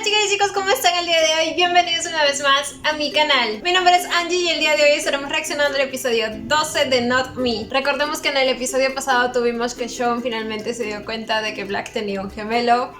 chicas y chicos, ¿cómo están el día de hoy? Bienvenidos una vez más a mi canal. Mi nombre es Angie y el día de hoy estaremos reaccionando al episodio 12 de Not Me. Recordemos que en el episodio pasado tuvimos que Sean finalmente se dio cuenta de que Black tenía un gemelo.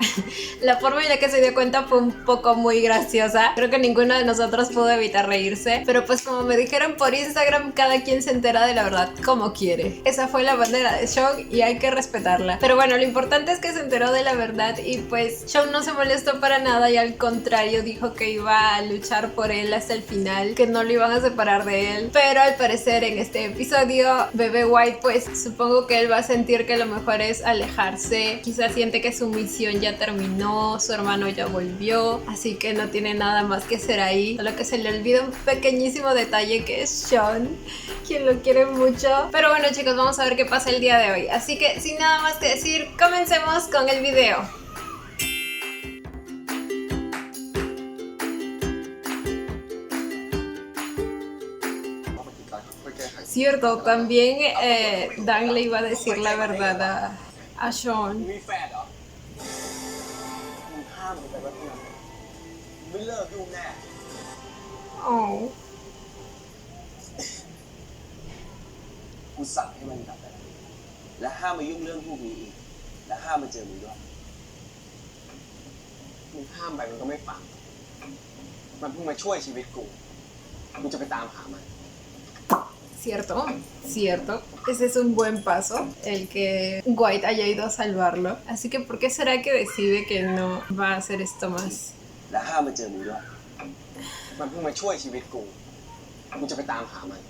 La forma en la que se dio cuenta fue un poco muy graciosa. Creo que ninguno de nosotros pudo evitar reírse. Pero pues como me dijeron por Instagram, cada quien se entera de la verdad como quiere. Esa fue la bandera de Sean y hay que respetarla. Pero bueno, lo importante es que se enteró de la verdad y pues Sean no se molestó para nada y al contrario dijo que iba a luchar por él hasta el final, que no lo iban a separar de él. Pero al parecer en este episodio Bebé White pues supongo que él va a sentir que lo mejor es alejarse. Quizás siente que su misión ya terminó, su hermano ya volvió, así que no tiene nada más que hacer ahí. Solo que se le olvida un pequeñísimo detalle que es Sean, quien lo quiere mucho. Pero bueno chicos, vamos a ver qué pasa el día de hoy. Así que sin nada más que decir, comencemos con el video. Cierto, también Dan le iba a decir la verdad a Sean. มีแฟนเหรอมึงห้ามกูไปว่าที่ไหนไม่เลิกยุ่งแน่ Oh. กูสั่งให้มันกลับไปแล้วและห้ามมายุ่งเรื่องพวกนี้อีกและห้ามมาเจอมึงด้วยมึงห้ามไปมันก็ไม่ฟังมันเพิ่งมาช่วยชีวิตกูจะไปตามหามัน Cierto, cierto. Ese es un buen paso, el que White haya ido a salvarlo. Así que, ¿por qué será que decide que no va a hacer esto más? และห้ามมาเจอมึงด้วยมันเพิ่งมาช่วยชีวิตกูจะไปตามหามัน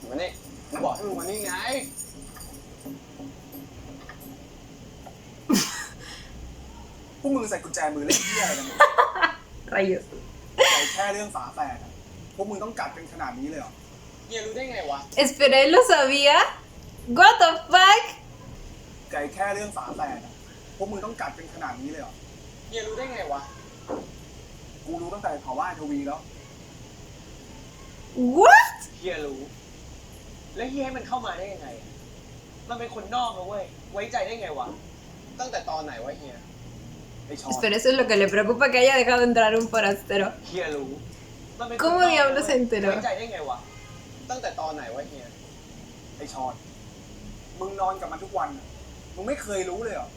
มานี่กูบอกให้มึงมานี่ไง พวกมึงใส่กุญแจมือเล่นที่อะไรกันหมด Rayos. ใส่แค่เรื่องฝาแฝดอะพวกมึงต้องกัดกันขนาดนี้เลยเหรอ เฮียรู้ได้ไงวะ Espera, ¿él lo sabía? What the fuck? ไก่แค่เรื่องฝาแฝดอะพวกมึงต้องกัดกันขนาดนี้เลยเหรอ เฮียรู้ได้ไงวะ กูรู้ตั้งแต่เผาว่าทวีแล้ว What? เฮียรู้ แล้วเฮียให้มันเข้ามาได้ยังไงอะมันเป็นคนนอกนะเว้ย ไว้ใจได้ไงวะ ตั้งแต่ตอนไหนวะเฮีย ไอ้ชอน Espera, eso es lo que le preocupa, que haya dejado entrar un forastero. เฮียรู้มันเป็นคน ¿Cómo นอกนะ diablos เว้ se ย enteró? ไว้ใจได้ไงวะ ตั้งแต่ตอนไหนวะเฮีย ไอ้ชอนมึงนอนกับมันทุกวันอะมึงไม่เคยรู้เลยเหรอ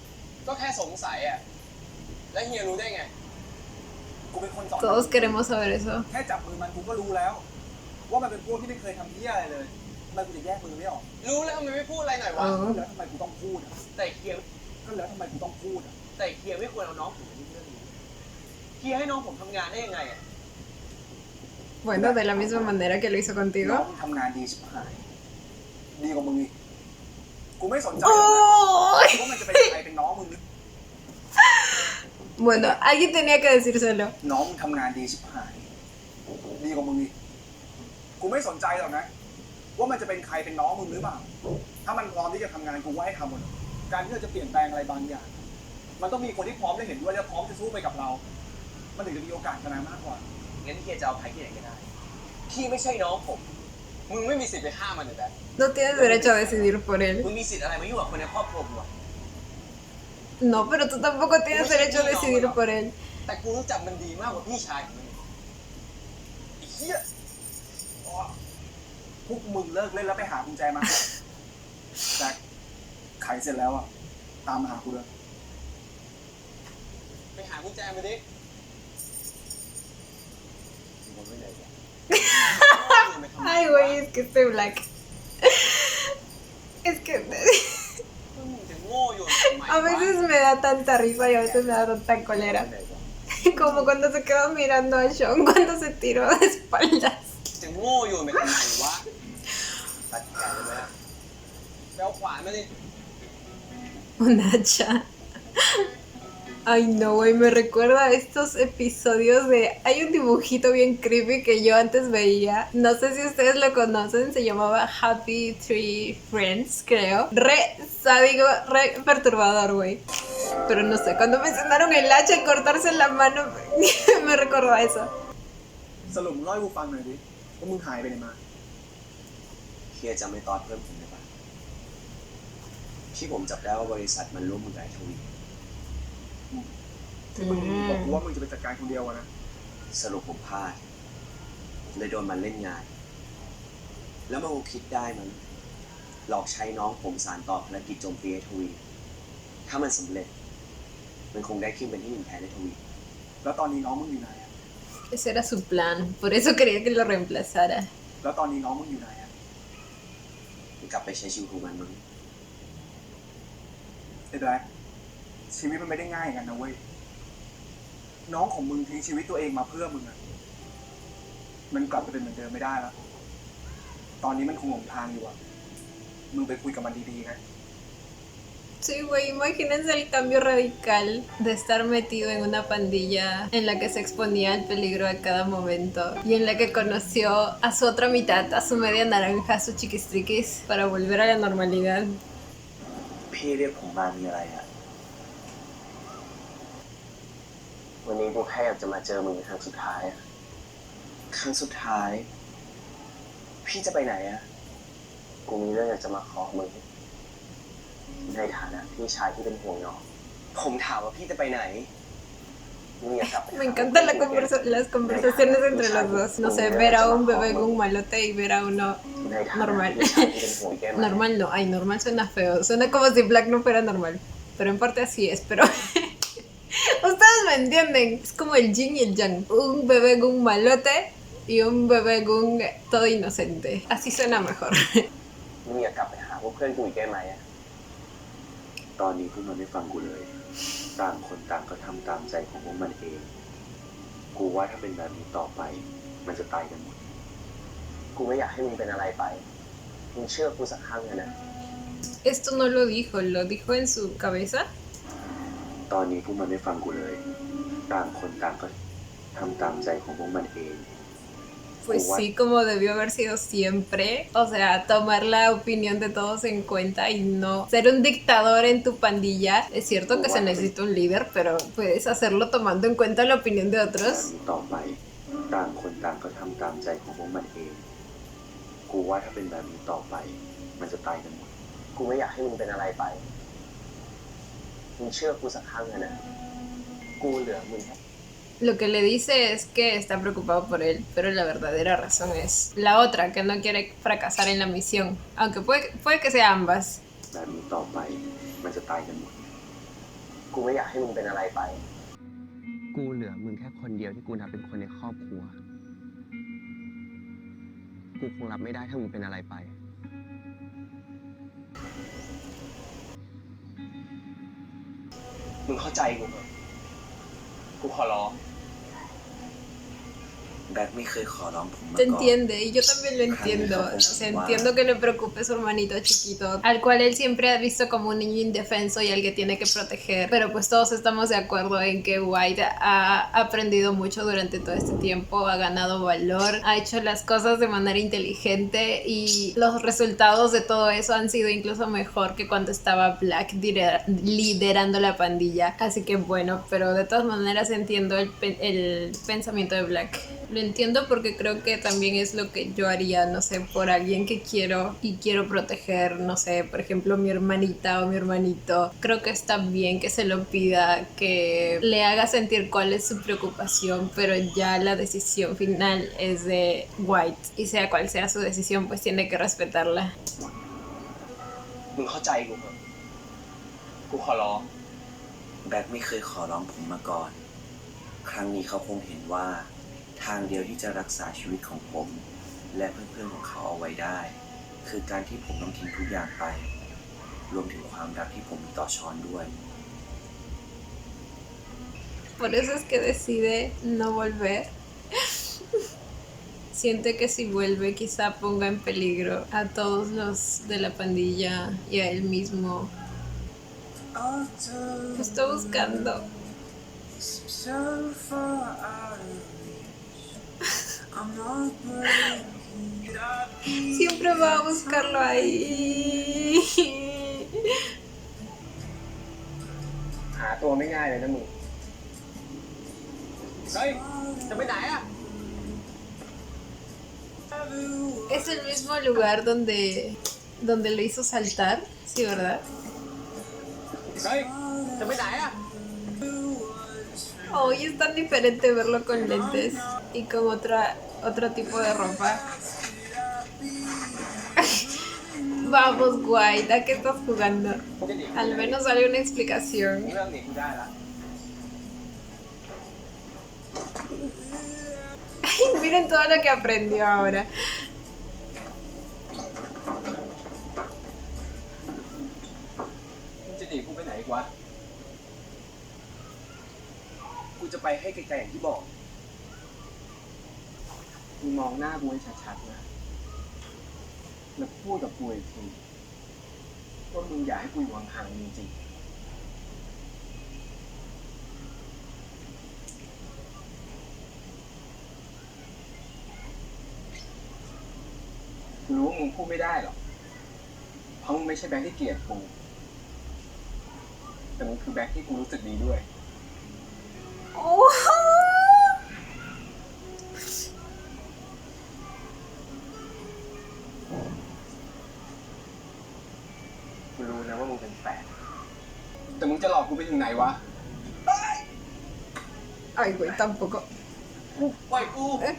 ก็แค่สงสัยอะแล้วเฮียรู้ได้ไง กูเป็นคนสอน Todos queremos saber eso. แค่จับมือมันกูก็รู้แล้ว ว่ามันเป็นพวกที่ไม่เคยทำเหี้ยอะไรเลยทำไมกูจะแยกมือไม่ออก รู้แล้วมันไม่พูดอะไรหน่อยวะ อ๋อ แล้วทำไมกูต้องพูดอะ แต่เฮีย ก็แล้วทำไมกูต้องพูดอะ แต่เฮียไม่ควรเอาน้องผมมายุ่งเรื่องนี้เฮียให้น้องผมทำงานได้ยังไงอะ Bueno, de la misma manera que lo hizo น้อง contigo. มึงทำงานดีชิบหายดีกว่ามึงอีกกูไม่สนใจหรอกนะ ¡Oh! ว่ามันจะเป็นใครเป็นน้องมึงหรือ Bueno, alguien tenía que decírselo. น้องมึงทำงานดีชิบหายดีกว่ามึงอีกกูไม่สนใจหรอกนะว่ามันจะเป็นใครเป็นน้องมึงหรือเปล่าถ้ามันพร้อมที่จะทำงานกูว่าให้ทำหมดการที่เราจะเปลี่ยนแปลงอะไรบางอย่าง มันต้องมีคนที่พร้อมและเห็นด้วยและพร้อมจะสู้ไปกับเรา มันถึงจะมีโอกาสชนะมากกว่า งั้นเฮียจะเอาใครที่ไหนก็ได้พี่ไม่ใช่น้องผม มึงไม่มีสิทธิ์ไปห้ามมันเลยแบบ No tienes derecho a decidir por มึง él. มีสิทธิ์อะไรมายุ่งกับคนในครอบครัวมึงวะ No, pero tú tampoco tienes derecho a decidir por él. แต่กูรู้จักมันดีมากกว่าพี่ชายของมึงไอ้เหี้ย พวกมึงเลิกเล่นแล้วไปหากุญแจมาแจ็คไขเสร็จแล้วอ่ะตามมาหากูเลย ไปหากุญแจมาดิมึงไม่เลยอะ Ay, güey, es que este Black. Es que มึงจะโง่อยู่ทำไม a veces me da tanta risa y a veces me da tanta cólera. Como cuando se quedó mirando a Sean cuando se tiró de espaldas. จะโง่อยู่ไม่ทำไมวะตัดแขนเลยนะไปเอาขวานมาดิ Un hacha. Ay no, güey, me recuerda a estos episodios de... Hay un dibujito bien creepy que yo antes veía. No sé si ustedes lo conocen, se llamaba Happy Tree Friends, creo. Re sádico, re perturbador, güey. Pero no sé, cuando mencionaron el hacha y cortarse la mano, me recordó a eso. สรุปมึงเล่าให้กูฟังหน่อยดิว่ามึงหายไปไหนมา เฮียจำไม่ตอนเพื่อนผมได้ปะ ที่ผมจับได้ว่าบริษัทมันร่วมมือกับไอ้ทวี ที่มึงบอกกูว่ามึงจะไปจัดการคนเดียวอะนะ สรุปผมพลาดเลยโดนมันเล่นงาน แล้วมันคงคิดได้มันหลอกใช้น้องผมสานต่อภารกิจโจมตีไอ้ทวี ถ้ามันสำเร็จ มันคงได้ขึ้นเป็นที่หนึ่งแทนไอ้ทวี แล้วตอนนี้น้องมึงอยู่ไหนอะ Ese era su plan, por eso quería que lo reemplazara. แล้วตอนนี้น้องมึงอยู่ไหนอะ มันกลับไปใช้ชีวิตของมันมั้ง ไอ้แบล็คชีวิตมันไม่ได้ง่ายอย่างนั้นนะเว้ย น้องของมึงทิ้งชีวิตตัวเองมาเพื่อมึงอะมันกลับไปเป็นเหมือนเดิมไม่ได้แล้ว ตอนนี้มันคงหลงทางอยู่อะมึงไปคุยกับมันดีๆนะ Sí, güey, imagínense el cambio radical de estar metido en una pandilla en la que se exponía al peligro a cada momento y en la que conoció a su otra mitad, a su media naranja, a su chiquistriquis, para volver a la normalidad. พี่เรียกผมมามีอะไรอะวันนี้กูแค่อยากจะมาเจอมึงครั้งสุดท้ายอะครั้งสุดท้าย พี่จะไปไหนอะกูมีเรื่องอยากจะมาขอมึงในฐานะพี่ชายที่เป็นห่วงน้องผมถามว่าพี่จะไปไหนมึงอยากกลับไป Me encantan las conversaciones entre los dos. No sé, ver a un bebé con un malote y ver a uno ในฐานะ normal. พี่ชายที่เป็นห่วงแกไหม Normal no, ay, normal suena feo. Suena como si Black no fuera normal. Pero en parte así es, pero... Ustedes me entienden. Es como el yin y el yang. Un bebé con un malote y un bebé con todo inocente. Así suena mejor. มึงอยากกลับไปหาพวกเพื่อนกูอีกได้ไหมอะตอนนี้พวกมันไม่ฟังกูเลย ต่างคนต่างก็ทำตามใจของพวกมันเอง กูว่าถ้าเป็นแบบนี้ต่อไป มันจะตายกันหมด กูไม่อยากให้มึงเป็นอะไรไป มึงเชื่อกูสักครั้งนะ Esto no lo dijo en su cabeza. ตอนนี้พวกมันไม่ฟังกูเลย ต่างคนต่างก็ทำตามใจของพวกมันเอง Pues sí, como debió haber sido siempre. O sea, tomar la opinión de todos en cuenta y no ser un dictador en tu pandilla. Es cierto que se necesita un líder, pero puedes hacerlo tomando en cuenta la opinión de แบบ otros. นี้ต่อไป ต่างคนต่างก็ทำตามใจของพวกมันเอง กูว่าถ้าเป็นแบบนี้ต่อไป มันจะตายกันหมด กูไม่อยากให้มึงเป็นอะไรไป มึงเชื่อกูสักครั้งนะ กูเหลือมึง Lo que le dice es que está preocupado por él, pero la verdadera razón es la otra, que no quiere fracasar en la misión. Aunque puede que sea ambas. แบบนี้ต่อไป มันจะตายกันหมด กูไม่อยากให้มึงเป็นอะไรไป กูเหลือมึงแค่คนเดียวที่กูนับเป็นคนในครอบครัว กูคงรับไม่ได้ถ้ามึงเป็นอะไรไป มึงเข้าใจกูไหมกูขอร้อง แบ็คไม่เคยขอร้องผมมา Te ก่อน entiende, y yo también lo entiendo. O sea, entiendo que le preocupe su hermanito chiquito, al cual él siempre ha visto como un niño indefenso y al que tiene que proteger. Pero pues todos estamos de acuerdo en que White ha aprendido mucho durante todo este tiempo, ha ganado valor, ha hecho las cosas de manera inteligente y los resultados de todo eso han sido incluso mejor que cuando estaba Black liderando la pandilla. Así que bueno, pero de todas maneras entiendo el pensamiento de Black. Lo entiendo porque creo que también es lo que yo haría, no sé, por alguien que quiero y quiero proteger, no sé, por ejemplo, mi hermanita o mi hermanito. Creo que está bien que se lo pida, que le haga sentir cuál es su preocupación, pero ya la decisión final es de White. Y sea cual sea su decisión, pues tiene que respetarla. มึงเข้าใจกูไหมกูขอร้อง แบ็คไม่เคยขอร้องผมมาก่อน ครั้งนี้เขาคงเห็นว่า ทางเดียวที่จะรักษาชีวิตของผม และเพื่อนๆของเขาเอาไว้ได้ คือการที่ผมต้องทิ้งทุกอย่างไป รวมถึงความรักที่ผมมีต่อชอนด้วย Por eso es que decide no volver. Siente que si vuelve quizá ponga en peligro a todos los de la pandilla y a él mismo. Lo está buscando. Siempre va a buscarlo ahí. หาตัวไม่ง่ายเลยนะมึง เฮ้ย จะไปไหนอ่ะ Es el mismo lugar donde lo hizo saltar, sí, ¿verdad? เฮ้ย จะไปไหนอ่ะ Hoy es tan diferente verlo con lentes y con otro tipo de ropa. Vamos, Guaida, ¿qué estás jugando? มึงจะหนีกู Al menos hay una explicación. มึงเลิกหนีกูได้ละ Ay, miren todo lo que aprendió ahora. มึงจะหนีกูไปไหนอีกวะ กูจะไปให้ไกลๆอย่างที่บอก มึงมองหน้ากูให้ชัดๆนะ แล้วพูดกับกูอีกทีว่ามึงอยากให้กูอยู่ห่างๆจริงๆกูรู้ว่ามึงพูดไม่ได้หรอก เพราะมึงไม่ใช่แบงค์ที่เกลียดกู แต่มึงคือแบงค์ที่กูรู้สึกดีด้วย Oh. กูรู้นะว่ามึงเป็นแฟน แต่มึงจะหลอกกูไปถึงไหนวะ Ay, güey, tampoco. ปล่อยกู Eh,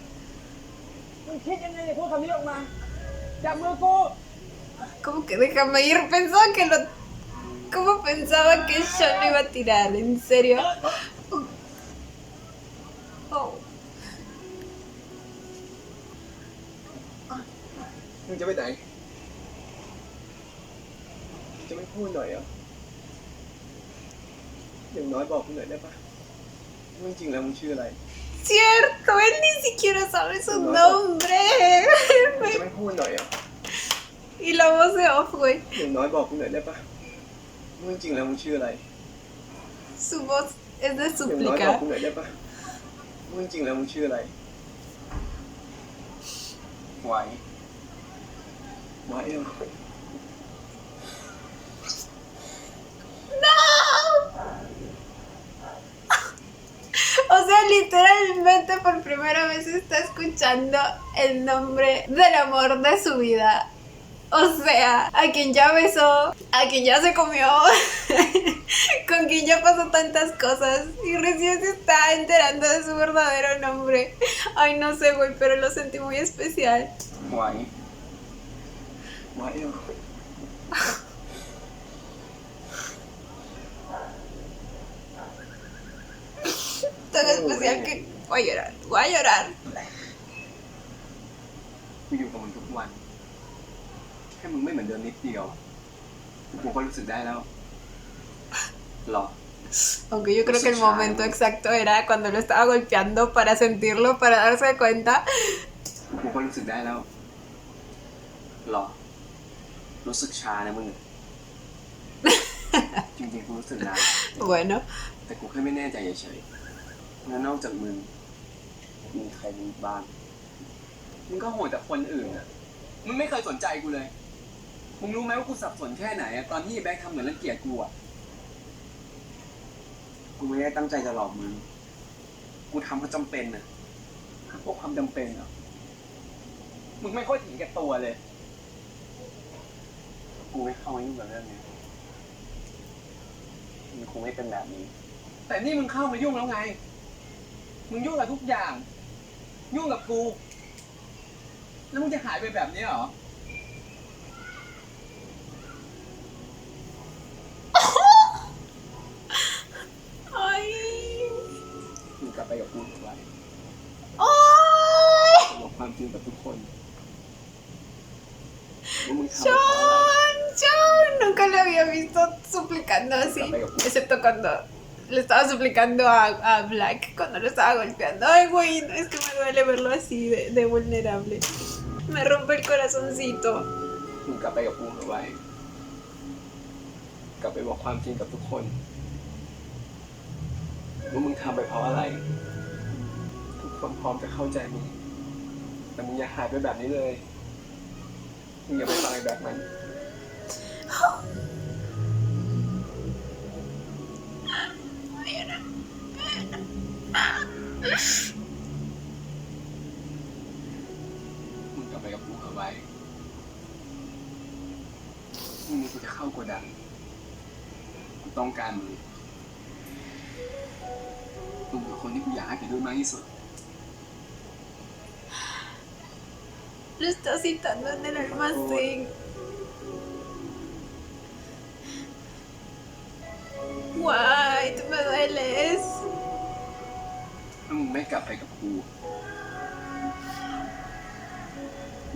มึงคิดยังไงเนี่ยพูดคำนี้ออกมา จับมือกู ¿Cómo que déjame ir? Pensaba que lo... ¿Cómo pensaba que Sean lo iba a tirar? ¿En serio? Oh. มึงจะไปไหน จะไม่พูดหน่อยเหรอ อย่างน้อยบอกกูหน่อยได้ปะว่าจริงๆแล้วมึงชื่ออะไร Cierto, él ni siquiera sabe su nombre. จะไม่พูดหน่อยเหรอ Y la voz de off, güey. อย่างน้อยบอกกูหน่อยได้ปะว่าจริงๆแล้วมึงชื่ออะไร Su voz es de อย่างน้อยบอก súplica. กูหน่อยได้ปะว่าจริงๆแล้วมึงชื่ออะไรไหวไหวเหรอ O sea, literalmente por primera vez está escuchando el nombre del amor de su vida. O sea, a quien ya besó, a quien ya se comió, con quien ya pasó tantas cosas y recién se está enterando de su verdadero nombre. Ay, no sé, güey, pero lo sentí muy especial. ไหวไหวเหรอ Tan especial que voy a llorar, voy a llorar. กูอยู่กับมึงทุกวัน แค่มึงไม่เหมือนเดิมนิดเดียว กูก็รู้สึกได้แล้วหรอ Aunque yo creo que el momento exacto era cuando lo estaba golpeando para sentirlo, para darse cuenta. กูก็รู้สึกได้แล้วหรอ รู้สึกช้านะมึง จริงๆกูรู้สึกนาน Bueno, แต่กูแค่ไม่แน่ใจเฉยๆแล้วนอกจากมึงมีใครมีบ้างมึงก็โหดแต่คนอื่นอ่ะ มึงไม่เคยสนใจกูเลย มึงรู้ไหมว่ากูสับสนแค่ไหนอะตอนที่แบ็คทำเหมือนรังเกียจกูอ่ะ กูไม่ได้ตั้งใจจะหลอกมึง กูทำเพราะจำเป็นอ่ะพวกความจำเป็นอ่ะ มึงไม่ค่อยถึงแก่ตัวเลย กูไม่เข้ามายุ่งกับเรื่องนี้มันคงไม่เป็นแบบนี้ แต่นี่มึงเข้ามายุ่งแล้วไง มึงยุ่งกับทุกอย่าง ยุ่งกับกู แล้วมึงจะหายไปแบบนี้เหรอ ay, มึงกลับไปกับกูทุกวัน ay, บอกความจริงกับทุกคนว่ามึงทำไปเพราะอะไร John, nunca lo había visto suplicando así, excepto cuando le estaba suplicando a Black, cuando lo estaba golpeando. Ay, güey, no, es que me duele verlo así de vulnerable. Me rompe el corazoncito. มึงกลับไปกับกูเอาไว้ กลับไปบอกความจริงกับทุกคนว่ามึงทำไปเพราะอะไร ทุกคนพร้อมจะเข้าใจมึง แต่มึงอย่าหายไปแบบนี้เลย มึงอย่าไปฟังไอ้แบบมัน มึงกลับไปกับกูเอาไว้พรุ่งนี้กูจะเข้าโกดังกู ต้องการมึงมึงเป็นคนที่กูอยากให้ไปด้วยมากที่สุด Lo está citando en el almacén. Guay, tú me dueles. ถ้ามึงไม่กลับไปกับกู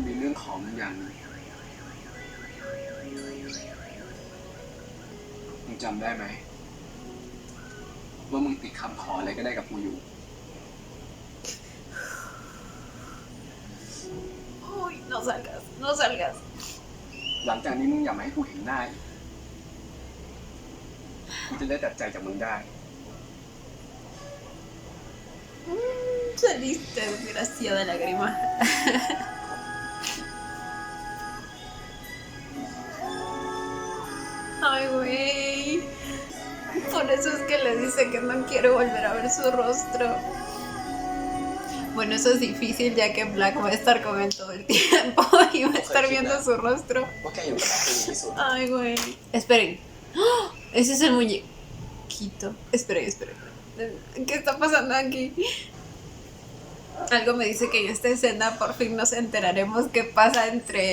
มีเรื่องของบางอย่างหนึ่งมึงจำได้ไหมว่ามึงติดคำขออะไรก็ได้กับกูอยู่ Uy, no salgas, no salgas. หลังจากนี้มึงอย่ามาให้กูเห็นหน้าอีกกูจะได้ตัดใจจากมึงได้ Saliste, desgraciada lágrima. Ay, güey. Por eso es que le dice que no quiere volver a ver su rostro. Bueno, eso es difícil ya que Black va a estar con él todo el tiempo y va a estar viendo su rostro. ว่าแกอยู่กับแบ็คจะดีที่สุด Ay, güey. Esperen. ¡Oh! Ese es el muñequito. Esperen, esperen. ¿Qué está pasando aquí? Algo me dice que en esta escena por fin nos enteraremos qué pasa entre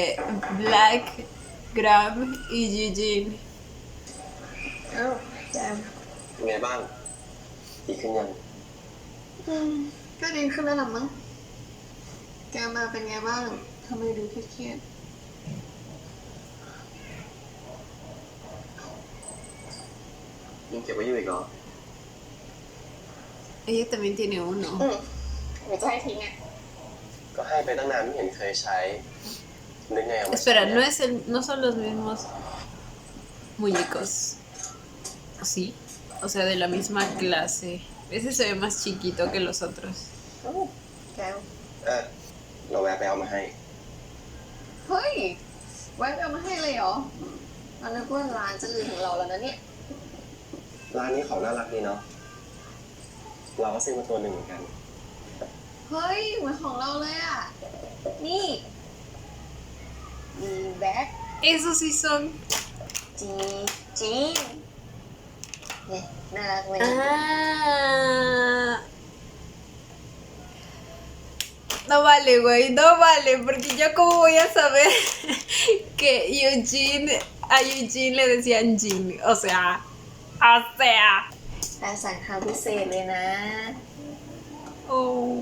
Black, Graham y Eugene. Oh, damn. เป็นไงบ้างดีขึ้นยัง ก็ดีขึ้นแล้วล่ะมั้งแกมาเป็นไงบ้างทำไมดูเครียด ยังเก็บไว้อยู่อีกเหรอ Ella también tiene uno. หรือจะให้ทิ้งอ่ะ ก็ให้ไปตั้งนานไม่เห็นเคยใช้นึกไงเอามาใช้ Espera, no son los mismos muñecos. ¿Sí? O sea, de la misma clase. Ese se ve más chiquito que los otros. แกว เราแวะไปเอามาให้ เฮ้ยไว้เอามาให้เลยเหรอเรานึกว่าร้านจะลืมถึงเราแล้วนะเนี่ย ร้านนี้ของน่ารักดีเนาะ เราก็ซื้อมาตัวหนึ่งเหมือนกัน เฮ้ยเหมือนของเราเลยอ่ะนี่ดีแบ็ค Esos sí son. จีจีเนี่ยน่ารักเลย Ah. No vale, güey, no vale, porque yo cómo voy a saber que a Eugene le decían Jean, o sea. แต่สั่งทำพิเศษเลยนะ Oh.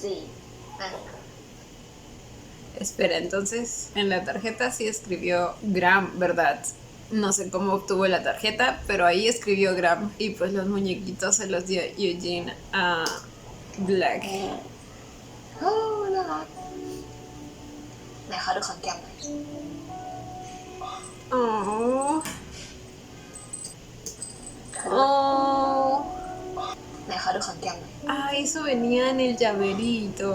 สี่อ่ะ Espera, entonces en la tarjeta sí escribió Graham, ¿verdad? No sé cómo obtuvo la tarjeta, pero ahí escribió Graham y pues los muñequitos se los dio Eugene a Black. โอ้น่ารักไหนขอดูของแก้มหน่อย Oh. Oh. ไหนขอดูของแก้มหน่อย Ah, eso venía en el llaverito.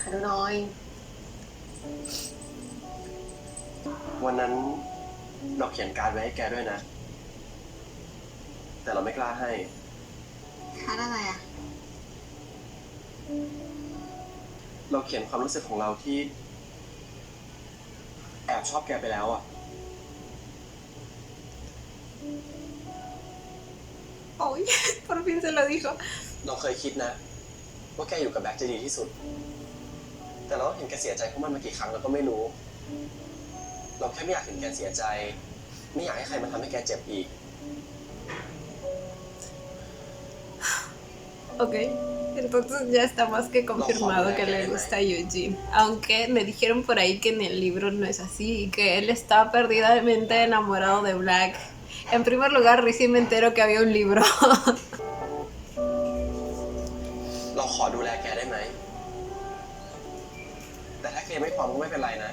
ขอดูหน่อย วันนั้นเราเขียนการ์ดไว้ให้แกด้วยนะ แต่เราไม่กล้าให้ คัดอะไรอ่ะ เราเขียนความรู้สึกของเราที่แอบชอบแกไปแล้วอ่ะ Ay, por fin se lo dijo. เราเคยคิดนะ ว่าแกอยู่กับแบ็คจะดีที่สุด แต่เราเห็นแกเสียใจเพราะมันมากี่ครั้งเราก็ไม่รู้ เราแค่ไม่อยากเห็นแกเสียใจ ไม่อยากให้ใครมาทำให้แกเจ็บอีก Ok, entonces ya está más que confirmado que le gusta a Eugene. Aunque me dijeron por ahí que en el libro no es así y que él está perdidamente enamorado de Black. En primer lugar, recién me entero que había un libro. เราขอดูแลแกได้ไหม แต่ถ้าแกไม่พร้อมก็ไม่เป็นไรนะ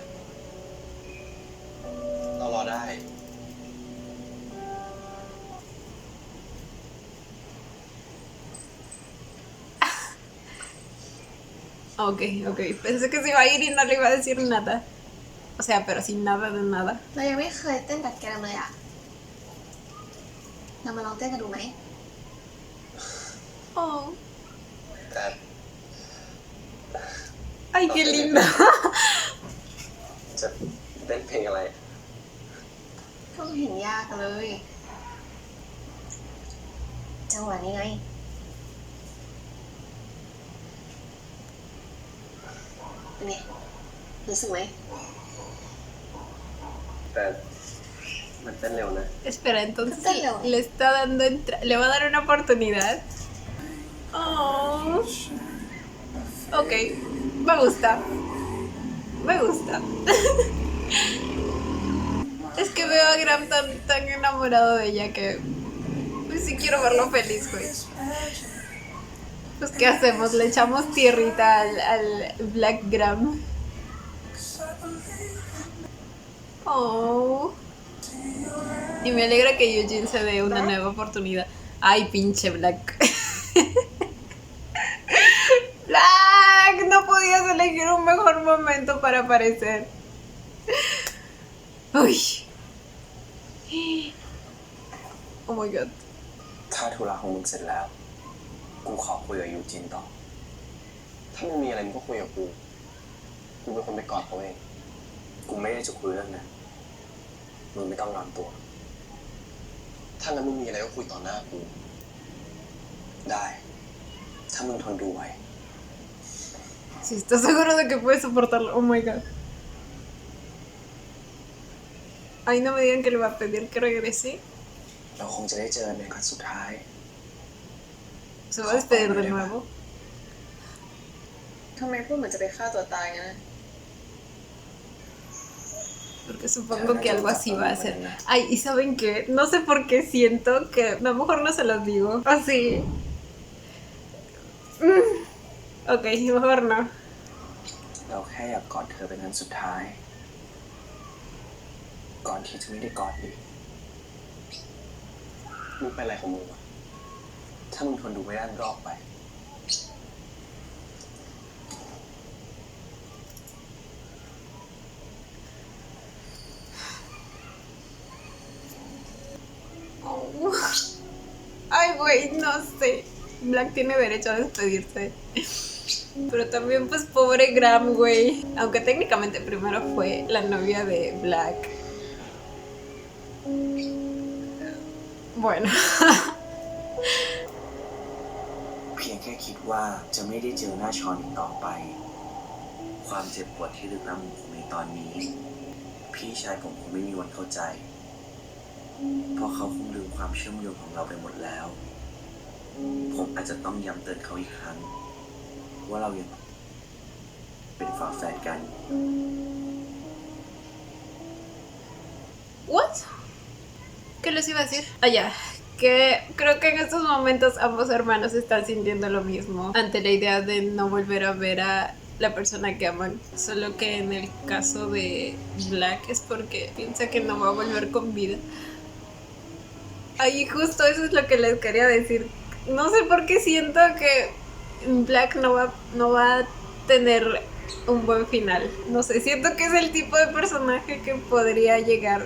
เรารอได้ Ok, ok. Pensé que se iba a ir y no le iba a decir nada. O sea, pero sin nada de nada. เรายังไม่เคยเต้นกับแกเลยอ่ะเรามาลองเต้นกันดูไหม Oh. แต่ Ay, qué lindo. จะเต้นเพลงอะไร ก็ไม่เห็นยากเลย จังหวะนี้ไง เป็นไงรู้สึกไหม แต่มันเต้นเร็วนะ Espera, entonces Dale. le está dando le va a dar una oportunidad. Oh. Ok, me gusta. Me gusta. Es que veo a Graham tan enamorado de ella que pues sí quiero verlo feliz, güey. Pues ¿qué hacemos? Le echamos tierrita al Black Graham. Oh. Y me alegra que Eugene se dé una nueva oportunidad. Ay, pinche Black. Black, no podías elegir un mejor momento para aparecer. Uy. Oh my god. ถ้าธุระของมึงเสร็จแล้ว กูขอคุยกับยูจินต่อ ถ้ามึงมีอะไรมึงก็คุยกับกู กูเป็นคนไปกอดเขาเอง กูไม่ได้จะคุยเรื่องนั้นมึงไม่ต้องร้อนตัว ถ้างั้นมึงมีอะไรก็คุยต่อหน้ากู ได้ ถ้ามึงทนดูไว้ Si estás seguro de que puedes soportarlo. Oh my god. Ay, no me digan que le va a pedir que regrese. เราคงจะได้เจอในครั้งสุดท้าย Se va a despedir de nuevo. ทำไมพูดเหมือนจะไปฆ่าตัวตายงั้นนะ Porque supongo que algo así va a ser. Ay, ¿y saben qué? No sé por qué siento que... A lo mejor no se los digo. Así. Ok, mejor no. เราแค่อยากกอดเธอเป็นครั้งสุดท้าย ก่อนที่จะไม่ได้กอดอีกมึงเป็นอะไรของมึงวะ ถ้ามึงทนดูไม่ได้มึงก็ออกไป Oh. Ay, güey, no sé. Black tiene derecho a despedirse. Pero también, pues, pobre Graham, güey. Aunque técnicamente primero fue la novia de Black. Bueno. เพียงแค่คิดว่าจะไม่ได้เจอหน้าชอนอีกต่อไป ความเจ็บปวดที่ลึกล้ำของผมในตอนนี้ พี่ชายผมคงไม่มีวันเข้าใจ เพราะเขาคงลืมความเชื่อมโยงของเราไปหมดแล้ว ผมอาจจะต้องย้ำเตือนเขาอีกครั้ง ว่าเรายังเป็นฝาแฝดกัน ¿What? ¿Qué les iba a decir? Ah, ya. Que creo que en estos momentos ambos hermanos están sintiendo lo mismo ante la idea de no volver a ver a la persona que aman. Solo que en el caso de Black es porque piensa que no va a volver con vida. Ay, justo eso es lo que les quería decir. No sé por qué siento que Black no va a tener un buen final. No sé, siento que es el tipo de personaje que podría llegar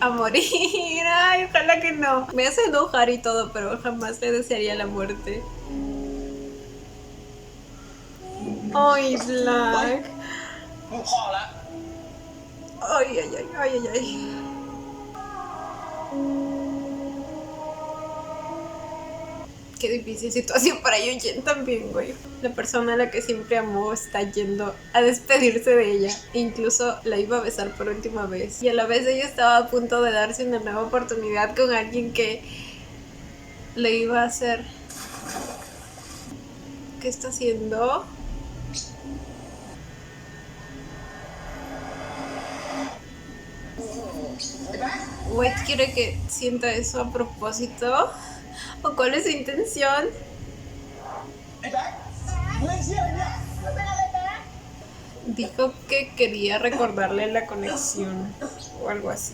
a morir. Ay, ojalá que no. Me hace enojar y todo, pero jamás le desearía la muerte. Ay, Black. มึงพอละ Ay, ay, ay, ay, ay, ay. Qué difícil situación para Eugene también, güey. La persona a la que siempre amó está yendo a despedirse de ella. Incluso la iba a besar por última vez. Y a la vez ella estaba a punto de darse una nueva oportunidad con alguien que le iba a hacer... ¿Qué está haciendo? White quiere que sienta eso a propósito. ¿O cuál es su intención? ไอ้แบ๊กมึงเล่นเชี่ยอะไรเนี่ย Dijo que quería recordarle la conexión o algo así.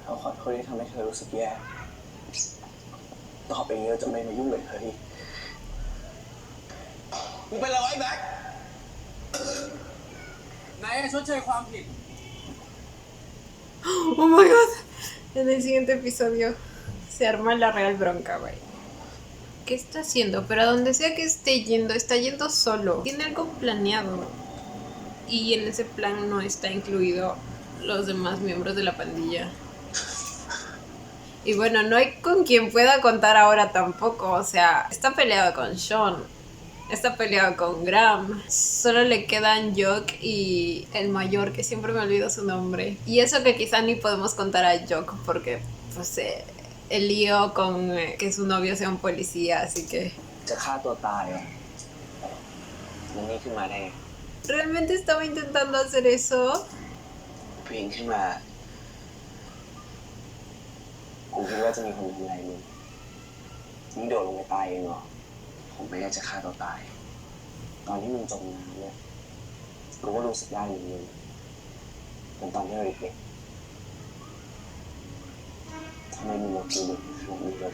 เราขอโทษที่ทำให้เธอรู้สึกแย่ ต่อไปนี้เราจะไม่มายุ่งกับเธออีกมึงเป็นอะไรวะไอ้แบ๊กไหนชดเชยความผิด Oh my god. En el siguiente episodio se arma la real bronca, güey. ¿Qué está haciendo? Pero a donde sea que esté yendo, está yendo solo. Tiene algo planeado. Y en ese plan no está incluido los demás miembros de la pandilla. Y bueno, no hay con quien pueda contar ahora tampoco. O sea, está peleado con Sean. Está peleado con Graham. Solo le quedan Jock y el mayor, que siempre me olvido su nombre. Y eso que quizá ni podemos contar a Jock porque, pues, el lío con que su novio sea un policía, así que... จะฆ่าตัวตายอ่ะมันนี่ขึ้นมาได้ไง ¿Realmente estaba intentando hacer eso? ผู้หญิงขึ้นมากูคิดว่าจะมีคนทำอะไรมึงโดดลงไปตายเองเหรอผมไม่ได้จะฆ่าตัวตายตอนที่มึงจมน้ำเนี่ยกูก็รู้สึกได้อย่างนึงเหมือนตอนที่เราเด็กๆทำไมมึงมาพูดแบบนี้เลย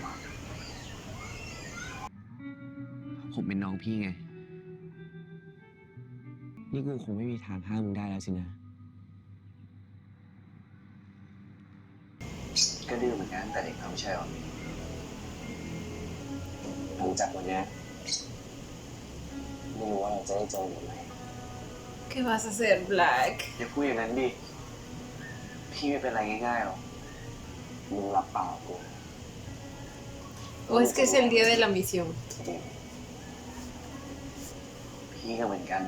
ผมเป็นน้องพี่ไง นี่กูคงไม่มีทางห้ามมึงได้แล้วสินะ ก็ดื้อเหมือนกันแต่เด็กเขาไม่ใช่หรอหลังจากวันนี้ไม่รู้ว่าเราจะได้เจอหรือไม่ ¿Qué vas a hacer, Black? อย่าพูดอย่างนั้นดิ พี่ไม่เป็นไรง่ายๆหรอกมึงรับปากกู ¿O es que es el día de la misión? พี่ก็เหมือนกัน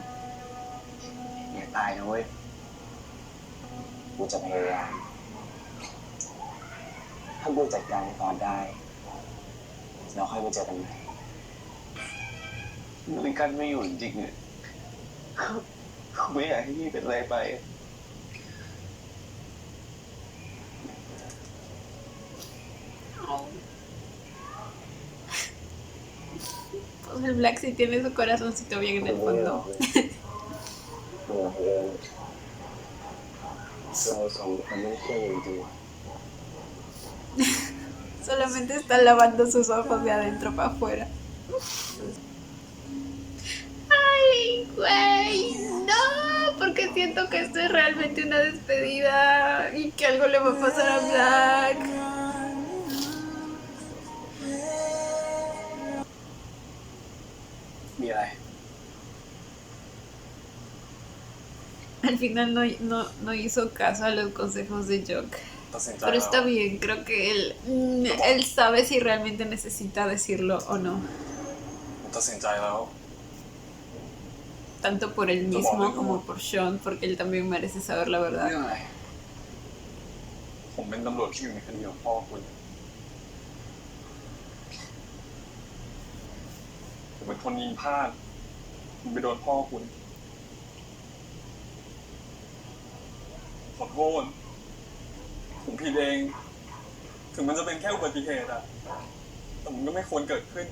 อย่าตายนะเว้ยกูจะพยายามถ้ากูจัดการตอนได้เราค่อยมาเจอกันใหม่มันกันไม่อยู่จริงๆเนี่ยไม่อยากให้พี่เป็นอะไรไป Pues el Black sí tiene su corazoncito bien en el fondo. เราสองคนไม่เชื่อจริง Solamente está lavando sus ojos de adentro para afuera. ¡Ay, güey! ¡No! Porque siento que esto es realmente una despedida y que algo le va a pasar a Black. ¿Mira? Al final no hizo caso a los consejos de Jock. Pero está bien, creo que él sabe si realmente necesita decirlo o no. ตัดสินใจแล้ว Tanto por él mismo como por Sean, porque él también merece saber la เรื่อง verdad. อะไร ผมเป็นตำรวจที่อยู่ในคดีของพ่อคุณผมเป็นคนยิงพลาดผมไปโดนพ่อคุณขอโทษผมผิดเอง ถึงมันจะเป็นแค่อุบัติเหตุอะแต่มันก็ไม่ควรเกิดขึ้น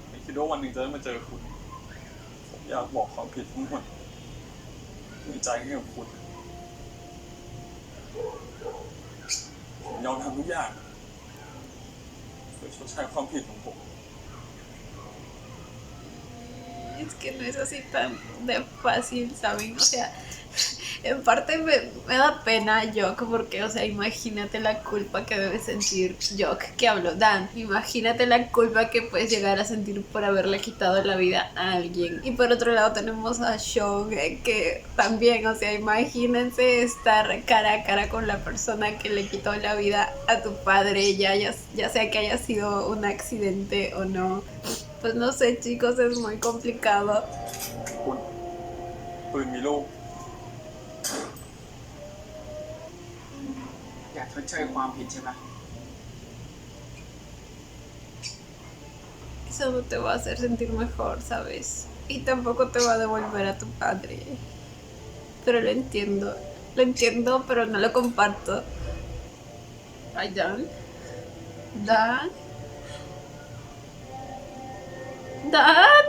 ไม่คิดว่าวันหนึ่งจะได้มาเจอคุณผมอยากบอกความผิดทั้งหมดในใจให้กับคุณผมยอมทำทุกอย่างเพื่อชดใช้ความผิดของผม Es que no es así tan de fácil, ¿saben? O sea, en parte me da pena Jock porque, o sea, imagínate la culpa que debe sentir Jock, que habló Dan. Imagínate la culpa que puedes llegar a sentir por haberle quitado la vida a alguien. Y por otro lado tenemos a Sean, que también, o sea, imagínense estar cara a cara con la persona que le quitó la vida a tu padre, ya sea que haya sido un accidente o no. Pues no sé, chicos, es muy complicado. คุณปืนมีลูกอยากชดเชยความผิดใช่ไหม Eso no te va a hacer sentir mejor, ¿sabes? Y tampoco te va a devolver a tu padre. Pero lo entiendo, pero no lo comparto. Ay, Dan. Dan. Dan.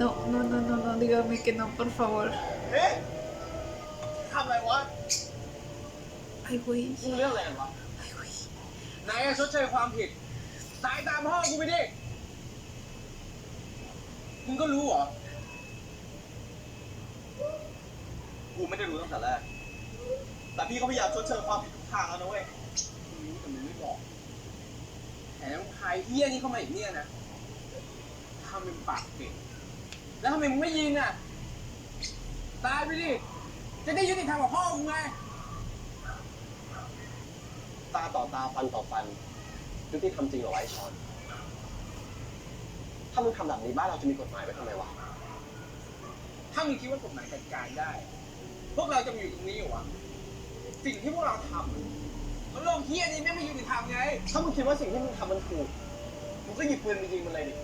No, dígame que no, por favor. เอ๊ะทำอะไรวะ Ay, güey. มึงเรื่องอะไรกันวะ Ay, güey. นายชดเชยความผิดนายตามพ่อกูไปดิมึงก็รู้เหรอ กูไม่ได้รู้ตั้งแต่แรก แต่พี่ก็พยายามชดเชยความผิดทุกทางแล้วนะเว้ยรู้แต่มึงไม่บอก แถมพายเฮี้ยนี่เข้ามาอีกเนี่ยนะทำเป็นปากเก่งแล้วทำไมมึงไม่ยิงอ่ะตายไปดิจะได้ยุติธรรมกับพ่อมึงไงตาต่อตาฟันต่อฟันยุติธรรมจริงเหรอไอ้ชอนถ้ามึงทำแบบนี้บ้านเราจะมีกฎหมายไว้ทำไมวะถ้ามึงคิดว่ากฎหมายจัดการได้พวกเราจะมาอยู่ตรงนี้อยู่วะสิ่งที่พวกเราทำมันโลกเฮี้ยนี้ไม่ยุติธรรมไงถ้ามึงคิดว่าสิ่งที่มึงทำมันถูกมึงก็หยิบปืนไปยิงมันเลยดิ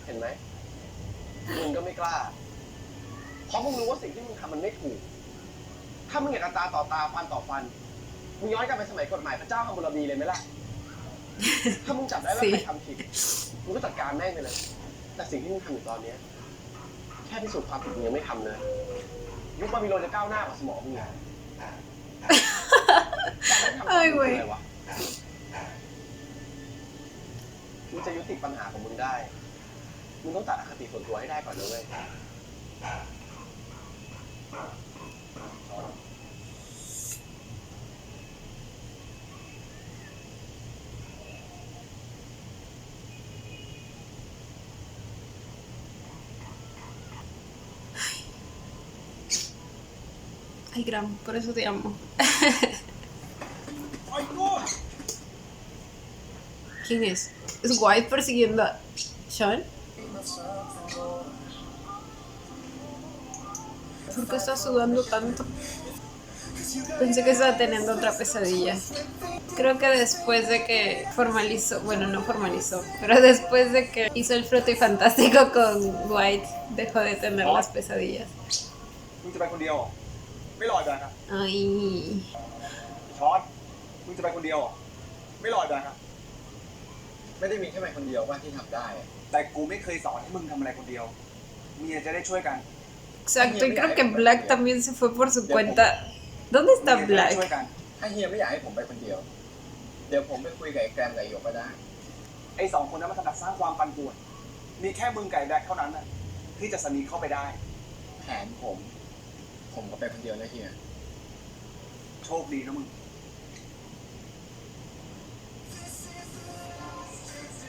เห็นไหมมึงก็ไม่กล้าเพราะมึงรู้ว่าสิ่งที่มึงทำมันไม่ถูกถ้ามึงอยากจะตาต่อตาฟันต่อฟันมึงย้อนกลับไปสมัยกฎหมายพระเจ้าฮัมบูราบีเลยไหมล่ะ ถ้ามึงจับได้ว่าใครทำผิดมึงก็จัดการแม่งไปเลยแต่สิ่งที่มึงทำอยู่ตอนนี้แค่พิสูจน์ความผิดมึงยังไม่ทำเลยยุคบาบิโลนจะก้าวหน้ากว่าสมองมึงไง เอ้ยเว้ย มึงจะยุติปัญหาของมึงได้มึงต้องตัดอคติส่วนตัวให้ได้ก่อนนะเว้ย Ay, Gram, por eso te amo. ¿Quién es? ¿Es White persiguiendo a Sean? ¿Por qué está sudando tanto? Pensé que estaba teniendo otra pesadilla. Creo que después de que formalizó, bueno, no formalizó, pero después de que hizo el frutifantástico con White, dejó de tener las pesadillas. มึงจะไปคนเดียวเหรอไม่รอดนะครับ Ay. ช้อนมึงจะไปคนเดียวเหรอไม่รอดนะครับ ไม่ได้มีแค่มันคนเดียวว่าที่ทำได้ แต่กูไม่เคยสอนให้มึงทำอะไรคนเดียวเมียจะได้ช่วยกัน Exacto, y creo que Black también se fue por su cuenta. ¿Dónde está เมียจะได้ช่วย Black? กัน ถ้าเฮียไม่อยากให้ผมไปคนเดียว เดี๋ยวผมไปคุยกับไอ้แกรมกับไอ้หยกก็ได้ ไอ้สองคนนั้นมันถนัดสร้างความปั่นป่วนมีแค่มึงไก่แดกเท่านั้นน่ะที่จะสนิทเข้าไปได้ แผนผมก็ไปคนเดียวนะเฮีย โชคดีนะมึง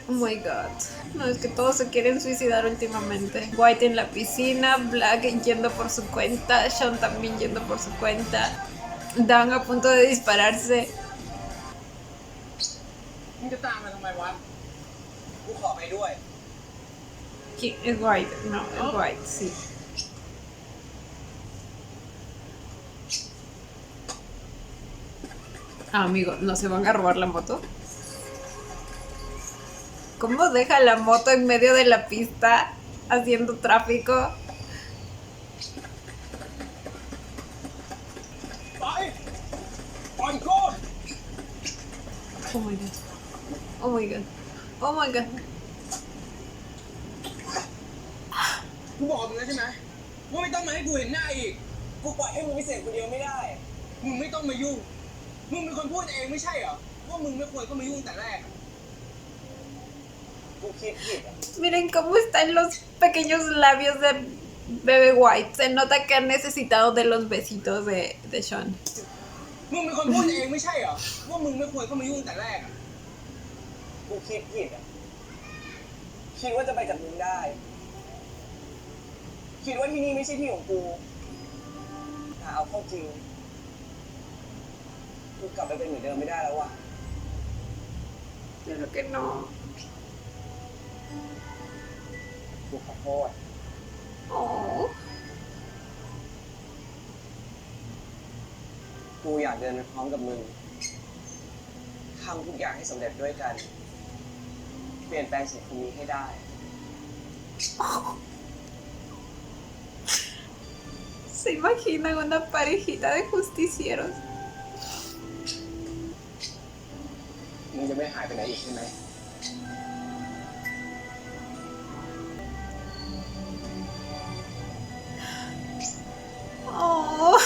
Oh my god. No, es que todos se quieren suicidar últimamente. White en la piscina, Black yendo por su cuenta, Sean también yendo por su cuenta. Dan a punto de dispararse. มึงจะตามมาทำไมวะ กูขอไปด้วย ¿Quién? Es White, no, es White, sí. Ah, amigo, ¿no se van a robar la moto? ¿Cómo deja la moto en medio de la pista haciendo tráfico? ไปปล่อยกู Oh my god. Oh my god. Oh my god. กูบอกมึงแล้วใช่ไหมว่าไม่ต้องมาให้กูเห็นหน้าอีก กูปล่อยให้มึงไปเสพคนเดียวไม่ได้ มึงไม่ต้องมายุ่ง มึงเป็นคนพูดเองไม่ใช่เหรอ ว่ามึงไม่ควรก็มายุ่งแต่แรก กูคิดผิดอ่ะ Miren cómo están los pequeños labios de Bebe White. Se nota que han necesitado de los besitos de Sean. มึงเป็นคนพูดเองไม่ใช่เหรอ ว่ามึงไม่ควรก็มายุ่งแต่แรกอ่ะ กูคิดผิดอ่ะ คิดว่าจะไปกับมึงได้ คิดว่าที่นี่ไม่ใช่ที่ของกูถ้าเอาเข้าจริง กูกลับไปเป็นเหมือนเดิมไม่ได้แล้วว่ะ Claro que no. กูขอโทษ Oh. กูอยากเดินไปพร้อมกับมึง ทำทุกอย่างให้สำเร็จด้วยกัน เปลี่ยนแปลงสิ่งนี้ให้ได้ Se imaginan una parejita de justicieros. มึงจะไม่หายไปไหนอีกใช่ไหม Oh.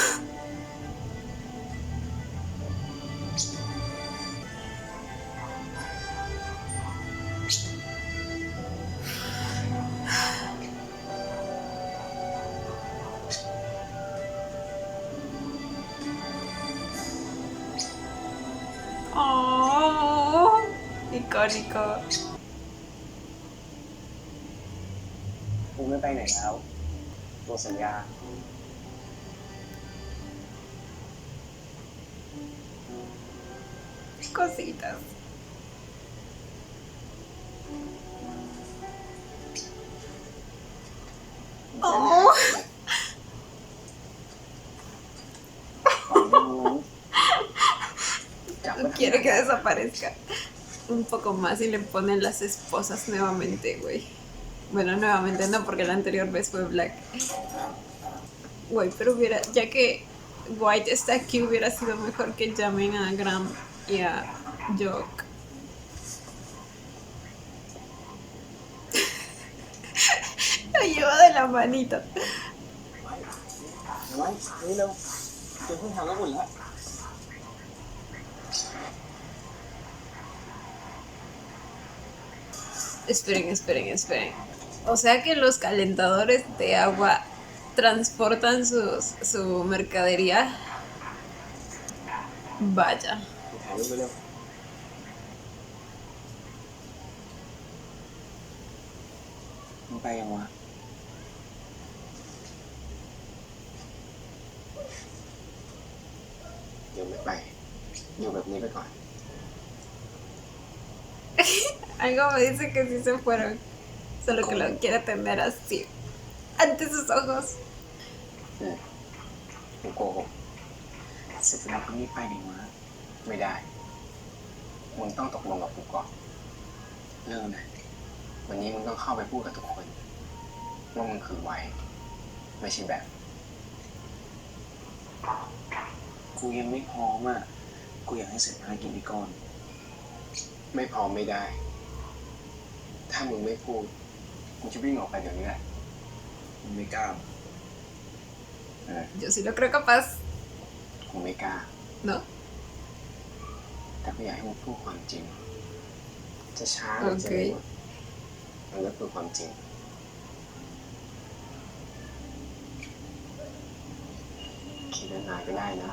Icónico. กูไม่ไปไหนแล้วตัวสัญญา Cositas. Oh. จับ No quiere que desaparezca un poco más y le ponen las esposas nuevamente, güey. Bueno, nuevamente no, porque la anterior vez fue Black. Güey, pero hubiera, ya que White está aquí, hubiera sido mejor que llamen a Graham y a Jock. Lo lleva de la manita. เดี๋ยวไว้นี่เร็วเจอเพิ่งทำแล้วอุ่นแล้ว Esperen, esperen, esperen. O sea que los calentadores de agua transportan su mercadería. Vaya. ถ่ายรูปไปเร็วมึงไปยังวะเดี๋ยวไม่ไปอยู่แบบนี้ไปก่อน Algo me dice que sí se fueron. Solo que lo quiere tener así. Ante sus ojos. กูโกหกเสร็จแล้วก็รีบไปดีวะไม่ได้ มึงต้องตกลงกับกูก่อนเรื่องไหนวันนี้มึงต้องเข้าไปพูดกับทุกคนว่ามึงคือไว้ไม่ใช่แบบ กูยังไม่พร้อมอ่ะ กูอยากให้เสร็จภารกิจนี้ก่อน ไม่พร้อมไม่ได้ ถ้ามึงไม่พูด กูจะวิ่งออกไปเดี๋ยวนี้แหละ มึงไม่กล้า Yo sí lo creo capaz, กูไม่กล้า ¿no? แต่ก็อยากให้มึงพูดความจริง จะช้าหรือจะเร็วมันก็คือความจริง คิดนานๆก็ได้นะ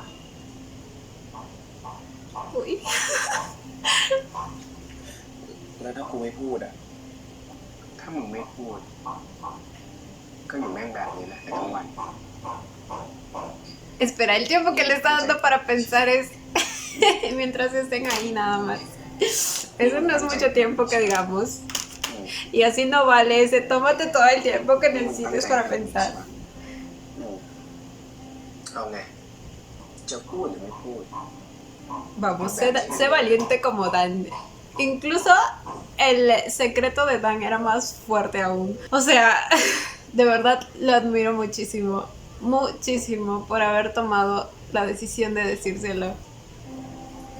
Uy. แล้วถ้ากูไม่พูดอ่ะ ถ้ามึงไม่พูด ก็อยู่แม่งแบบนี้แหละไปทั้งวัน Espera, el tiempo que le está dando para pensar es mientras estén ahí nada más. Eso no es mucho tiempo que digamos. Y así no vale ese, tómate todo el tiempo que necesites para pensar. เอาไง จะพูดหรือไม่พูด Vamos, sé valiente como Dan. Incluso el secreto de Dan era más fuerte aún. O sea, de verdad lo admiro muchísimo, muchísimo por haber tomado la decisión de decírselo.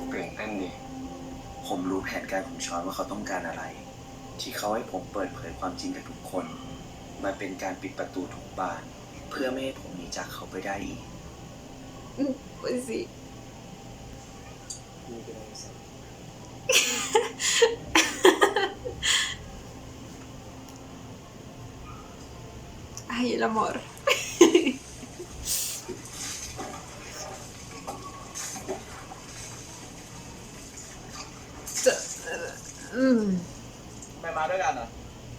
เปลี่ยนเต้นดี ผมรู้แผนการของชอนว่าเขาต้องการอะไร ที่เขาให้ผมเปิดเผยความจริงกับทุกคน มันเป็นการปิดประตูทุกบาน เพื่อไม่ให้ผมหนีจากเขาไปได้อีก Pues sí. นี่ก็ได้สิ Ay, el amor. Mm. ไม่มาด้วยกันเหรอ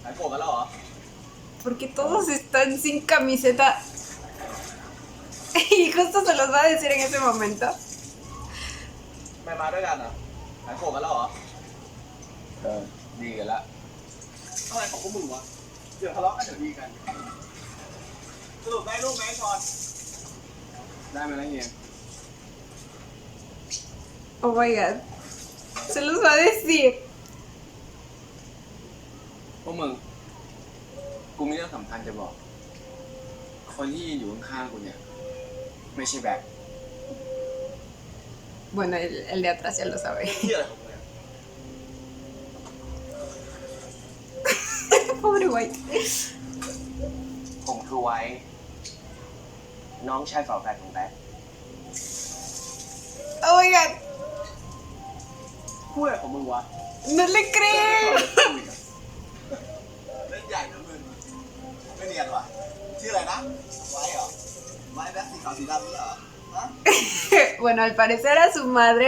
หายโกรธกันแล้วเหรอ Porque todos están sin camiseta. Y justo se los va a decir en ese momento. ไม่มาด้วยกันเหรอหายโกรธกันแล้วเหรอ ดีกันละอะไรของพวกมึงวะ เดี๋ยวทะเลาะกันเดี๋ยวดีกัน สรุปได้ลูกไหมชอน ได้ไหมล่ะเฮีย Oh my god. Se los va a decir. พวกมึง กูมีเรื่องสำคัญจะบอก คนที่ยืนอยู่ข้างๆกูเนี่ย ไม่ใช่แบบ Bueno, el de atrás ya lo sabe. เฮียอะไรของมึงเนี่ย Pobre White. ผมคือไว้ น้องชายฝาแฝดของแบ๊ก Oh my god. พูดอะไรของมึงวะ No le creo. เล่นใหญ่นะมึง ไม่เนียนว่ะ ชื่ออะไรนะ ไว้เหรอ ไว้แบ็คสีขาวสีดำนี่เหรอ ฮะ Bueno, al parecer a su madre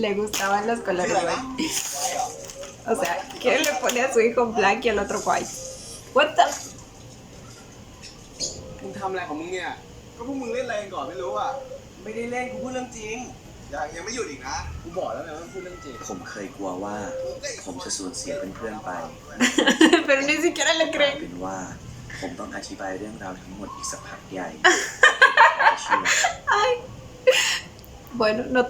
le gustaban los ชื่อ colores อะไรนะ white. ไว้เหรอ O sea, ¿quién le pone a su hijo black y al otro white? What the... มึงทำอะไรของมึงเนี่ย ก็พวกมึงเล่นอะไรกันก่อนไม่รู้อ่ะ ไม่ได้เล่นกูพูดเรื่องจริง ยังไม่หยุดอีกนะ กูบอกแล้วไงว่าพูดเรื่องจริง ผมเคยกลัวว่า ผมจะสูญเสียเพื่อนๆไป Pero ni siquiera le กลาย creen. เป็นว่า ผมต้องอธิบายเรื่องราวทั้งหมดอีกสักพักใหญ่ Ay. Bueno, no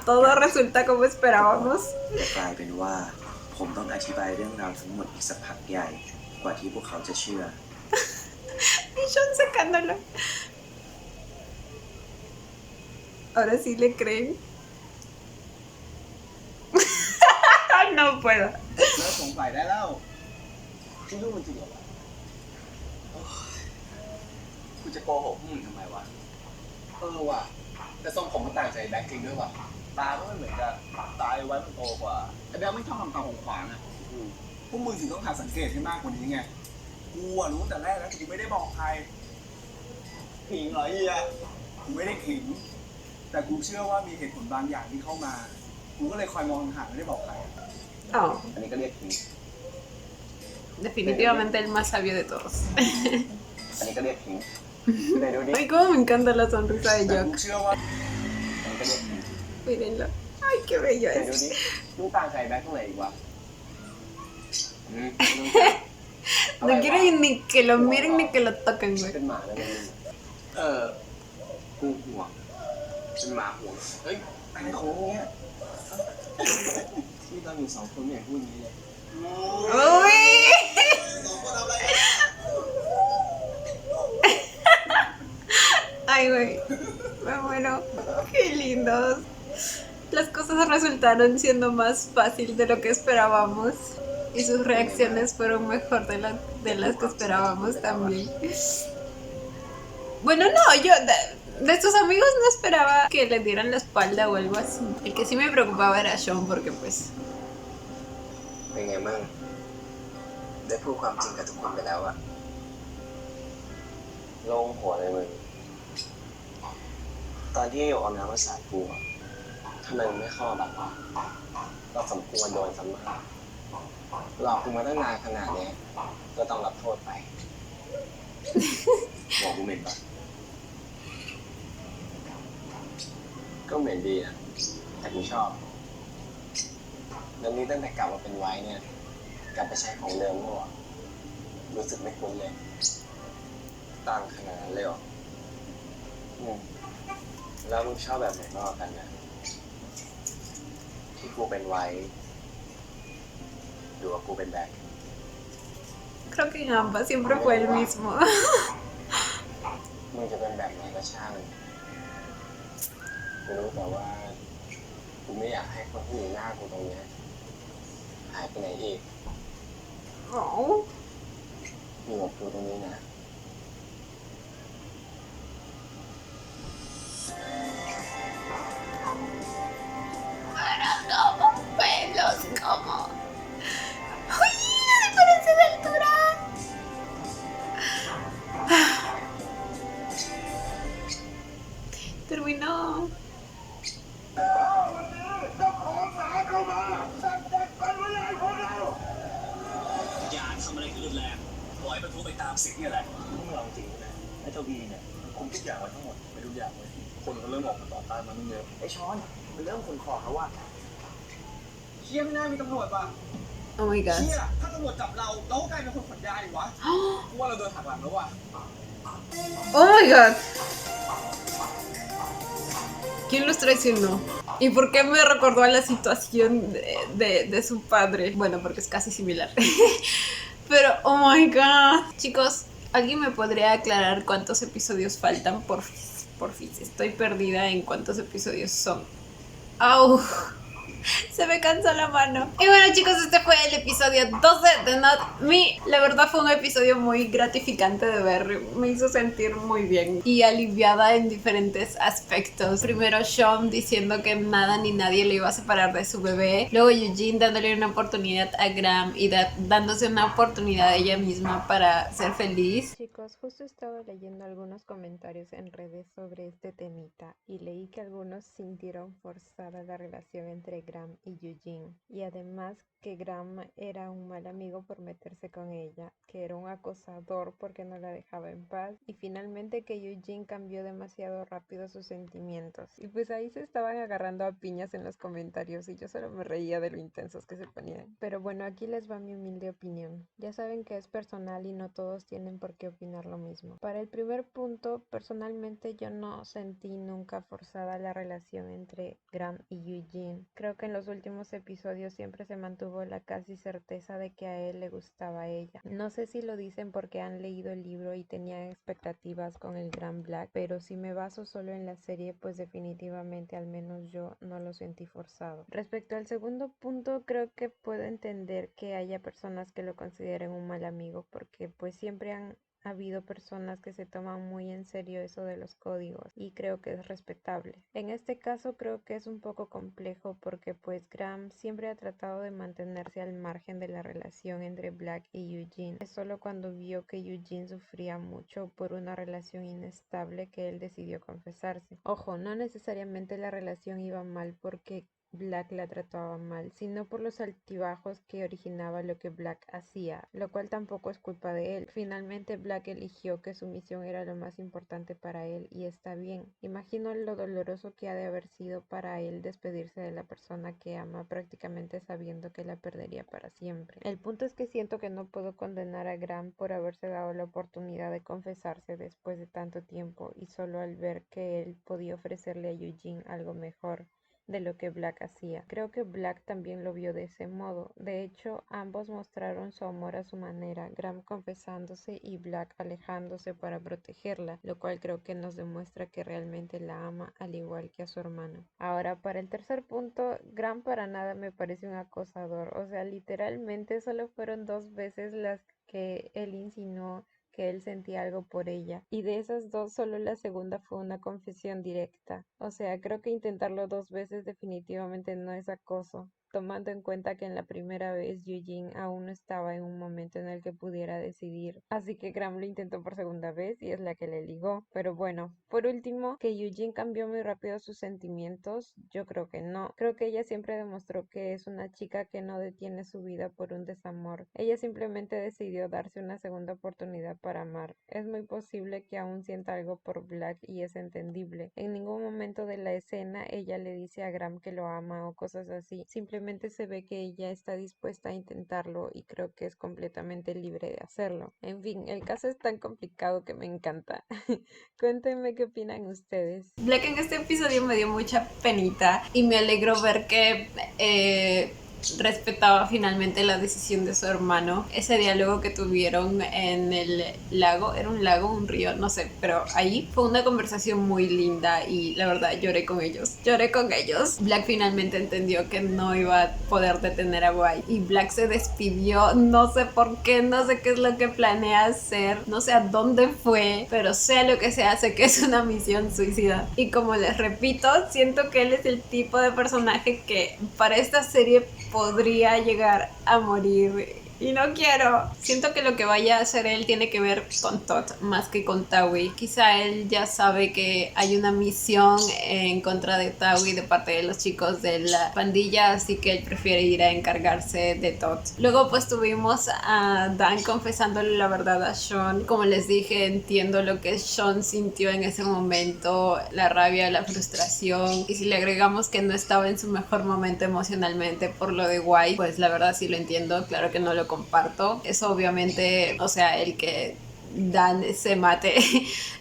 todo resulta como esperábamos. จะกลายเป็นว่า ผมต้องอธิบายเรื่องราวทั้งหมดอีกสักพักใหญ่ กว่าที่พวกเขาจะเชื่อ Y Sean sacándolo. Ahora sí le creen. No puedo. เลิกสงสัยได้แล้ว ที่รู้มันจริงเหรอวะโอ้ยกูจะโกหกพวกมึงทำไมวะ ว่ะ แต่ทรงผมมันต่างจากแบ็คจริงด้วยว่ะ ตาก็ไม่เหมือนกัน ตาไอ้ไว้มันโตกว่าไอ้แบ็คไม่ชอบทำตาขวางๆอ่ะพวกมึงถึงต้องหัดสังเกตให้มากกว่านี้ไง กูอะรู้แต่แรกแล้วแต่กูไม่ได้บอกใคร ผิงเหรอเฮีย กูไม่ได้ขิง แต่กูเชื่อว่ามีเหตุผลบางอย่างที่เข้ามา กูก็เลยคอยมองห่างๆไม่ได้บอกใคร Oh, อันนี้ก็เรียกผิง definitivamente el más sabio de todos. อันนี้ก็เรียกผิงไหนดูดิ Ay, cómo me encanta la sonrisa de แต่กู Jack. เชื่อว่า อันนี้ก็เรียกผิง Mírenlo. Ay, qué bello ไหนดู es. ดิมึงต่างใจแบ็คตรงไหนอีกวะอืม No quiero ni que lo miren ni que lo toquen, เป็ güey. นหมาแล้วมึงกูห่วงเป็นหมาห่วงเฮ้ยอะไรของมึงเนี่ยที่เราอยู่สองคนไม่อยากพูดอย่างนี้เลย Uy. Ay, güey. Me muero. Qué lindos. Las cosas resultaron siendo más fácil de lo que esperábamos. Y sus reacciones fueron mejor de las que esperábamos también. Bueno, no, yo de sus amigos no esperaba que le dieran la espalda o algo así. El que sí me preocupaba era Sean porque pues... เป็นไงมั่งได้พูดความจริงกับทุกคนไปแล้วอะโล่งหัวเลยมึงตอนที่เอาน้ำมาสาดกูอะทำไมมึงไม่เข้ามาแบบเราสมควรโดนซ้ำมากหลอกกูมาตั้งนานขนาดนี้ก็ต้องรับโทษไปบอกกูเหม็นปะก็เหม็นดีนะแต่กูชอบแล้วนี้ตั้งแต่กลับมาเป็นไว้เนี่ยกลับไปใช้ของเดิมก็รู้สึกไม่คุ้นเลยต่างขนาดนั้นเลยเหรอแล้วมึงชอบแบบไหนมากกว่ากันนะที่กูเป็นไว้หรือว่ากูเป็นแบ็ค Creo que en ambas siempre fue el mismo. มึงจะเป็นแบบไหนก็ช่างกูรู้แต่ว่ากูไม่อยากให้คนที่อยู่หน้ากูตรงเนี้ยหายไปไหนอีก Oh. อยู่กับกูตรงนี้นะ Como pelos, como... ¡Uy! ¡La diferencia de altura! Terminó. อย่าทำอะไรที่รุนแรงปล่อยมันทุกไปตามสิ่งนี่แหละ พวกเราจริงนะไอ้เจ้าบีเนี่ยคุมทุกอย่างไว้ทั้งหมดไม่ทุกอย่างเลยคนก็เริ่มออกมาต่อต้านมันตั้งเยอะไอ้ช้อนมันเริ่มขนของแล้วว่ะเชี่ยไม่น่ามีตำรวจว่ะ Oh my god. เชี่ยถ้าตำรวจจับเราก็กลายเป็นคนขนยาดิวะกูว่าเราโดนหักหลังแล้วว่ะ Oh my god. ¿Quién los traicionó? ¿Y por qué me recordó a la situación de su padre? Bueno, porque es casi similar. Pero, oh my god. Chicos, ¿alguien me podría aclarar cuántos episodios faltan? Porfis, estoy perdida en cuántos episodios son. ¡Au! Se me cansó la mano. Y bueno, chicos, este fue el episodio 12 de Not Me. La verdad fue un episodio muy gratificante de ver. Me hizo sentir muy bien y aliviada en diferentes aspectos. Primero Sean diciendo que nada ni nadie le iba a separar de su bebé. Luego Eugene dándole una oportunidad a Graham y dándose una oportunidad a ella misma para ser feliz. Chicos, justo estaba leyendo algunos comentarios en redes sobre este temita y leí que algunos sintieron forzada la relación entre Graham y Eugene. Y además que Graham era un mal amigo por meterse con ella, que era un acosador porque no la dejaba en paz, y finalmente que Eugene cambió demasiado rápido sus sentimientos. Y pues ahí se estaban agarrando a piñas en los comentarios y yo solo me reía de lo intensos que se ponían. Pero bueno, aquí les va mi humilde opinión. Ya saben que es personal y no todos tienen por qué opinar lo mismo. Para el primer punto, personalmente yo no sentí nunca forzada la relación entre Graham y Eugene. Creo que en los últimos episodios siempre se mantuvo la casi certeza de que a él le gustaba a ella. No sé si lo dicen porque han leído el libro y tenían expectativas con el Gran Black, pero si me baso solo en la serie, pues definitivamente al menos yo no lo sentí forzado. Respecto al segundo punto, creo que puedo entender que haya personas que lo consideren un mal amigo porque pues siempre han habido personas que se toman muy en serio eso de los códigos y creo que es respetable. En este caso creo que es un poco complejo porque pues Graham siempre ha tratado de mantenerse al margen de la relación entre Black y Eugene. Es solo cuando vio que Eugene sufría mucho por una relación inestable que él decidió confesarse. Ojo, no necesariamente la relación iba mal porque Black la trataba mal, sino por los altibajos que originaba lo que Black hacía, lo cual tampoco es culpa de él. Finalmente Black eligió que su misión era lo más importante para él y está bien. Imagino lo doloroso que ha de haber sido para él despedirse de la persona que ama prácticamente sabiendo que la perdería para siempre. El punto es que siento que no puedo condenar a Graham por haberse dado la oportunidad de confesarse después de tanto tiempo y solo al ver que él podía ofrecerle a Eugene algo mejor de lo que Black hacía. Creo que Black también lo vio de ese modo. De hecho, ambos mostraron su amor a su manera, Graham confesándose y Black alejándose para protegerla, lo cual creo que nos demuestra que realmente la ama al igual que a su hermano. Ahora, para el tercer punto, Graham para nada me parece un acosador. O sea, literalmente solo fueron 2 veces las que él insinuó que él sentía algo por ella, y de esas 2 solo la segunda fue una confesión directa. O sea, creo que intentarlo 2 veces definitivamente no es acoso, tomando en cuenta que en la primera vez Eugene aún no estaba en un momento en el que pudiera decidir, así que Graham lo intentó por segunda vez y es la que le ligó. Pero bueno, por último, que Eugene cambió muy rápido sus sentimientos, yo creo que no. Creo que ella siempre demostró que es una chica que no detiene su vida por un desamor. Ella simplemente decidió darse una segunda oportunidad para amar. Es muy posible que aún sienta algo por Black y es entendible. En ningún momento de la escena ella le dice a Graham que lo ama o cosas así. Simplemente se ve que ella está dispuesta a intentarlo y creo que es completamente libre de hacerlo. En fin, el caso es tan complicado que me encanta. Cuéntenme qué opinan ustedes. Black en este episodio me dio mucha penita y me alegró ver que respetaba finalmente la decisión de su hermano. Ese diálogo que tuvieron en el lago, era un lago, un río, no sé, pero ahí fue una conversación muy linda y la verdad lloré con ellos. Black finalmente entendió que no iba a poder detener a White y Black se despidió, no sé por qué, no sé qué es lo que planea hacer, no sé a dónde fue, pero sea lo que sea, sé que es una misión suicida. Y como les repito, siento que él es el tipo de personaje que para esta serie podría llegar a morir y no quiero. Siento que lo que vaya a hacer él tiene que ver con Todd más que con Taui. Quizá él ya sabe que hay una misión en contra de Taui de parte de los chicos de la pandilla, así que él prefiere ir a encargarse de Todd. Luego pues tuvimos a Dan confesándole la verdad a Sean. Como les dije, entiendo lo que Sean sintió en ese momento, la rabia, la frustración, y si le agregamos que no estaba en su mejor momento emocionalmente por lo de White, pues la verdad sí lo entiendo. Claro que no lo comparto. Eso obviamente, o sea, el que Dan se mate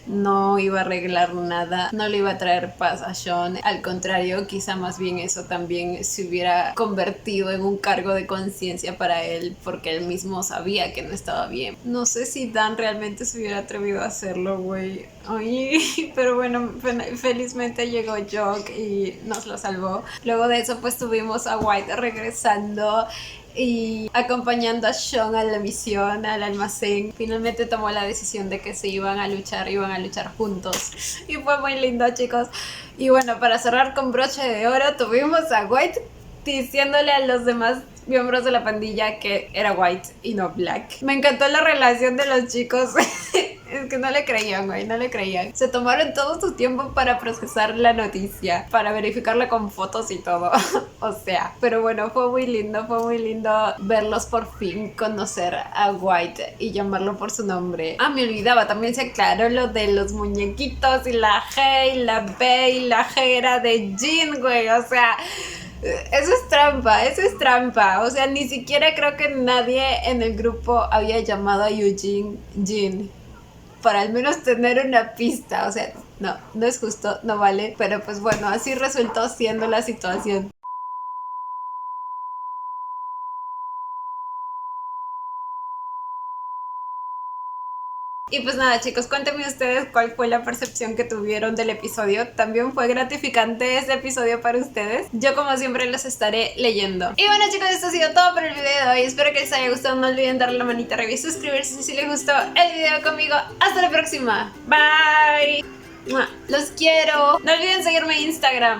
no iba a arreglar nada, no le iba a traer paz a Sean. Al contrario, quizá más bien eso también se hubiera convertido en un cargo de conciencia para él, porque él mismo sabía que no estaba bien. No sé si Dan realmente se hubiera atrevido a hacerlo, güey. Ay, pero bueno, felizmente llegó Jock y nos lo salvó. Luego de eso pues tuvimos a White regresando y acompañando a Sean a la misión, al almacén. Finalmente tomó la decisión de que se iban a luchar juntos y fue muy lindo, chicos. Y bueno, para cerrar con broche de oro, tuvimos a White diciéndole a los demás miembros de la pandilla que era White y no Black. Me encantó la relación de los chicos Es que no le creían, güey, no le creían. Se tomaron todo su tiempo para procesar la noticia, para verificarla con fotos y todo. O sea, pero bueno, fue muy lindo verlos por fin conocer a White y llamarlo por su nombre. Ah, me olvidaba, también se aclaró lo de los muñequitos y la G y la B y la G era de Jin, güey, o sea... Eso es trampa. O sea, ni siquiera creo que nadie en el grupo había llamado a Eugene Jin. Para al menos tener una pista. O sea, no es justo, no vale. Pero pues bueno, así resultó siendo la situación. Y pues nada, chicos, cuéntenme ustedes cuál fue la percepción que tuvieron del episodio. ¿También fue gratificante este episodio para ustedes? Yo como siempre los estaré leyendo. Y bueno, chicos, esto ha sido todo por el video de hoy. Espero que les haya gustado. No olviden darle la manita arriba y suscribirse si les gustó el video conmigo. Hasta la próxima. Bye. Los quiero. No olviden seguirme en Instagram.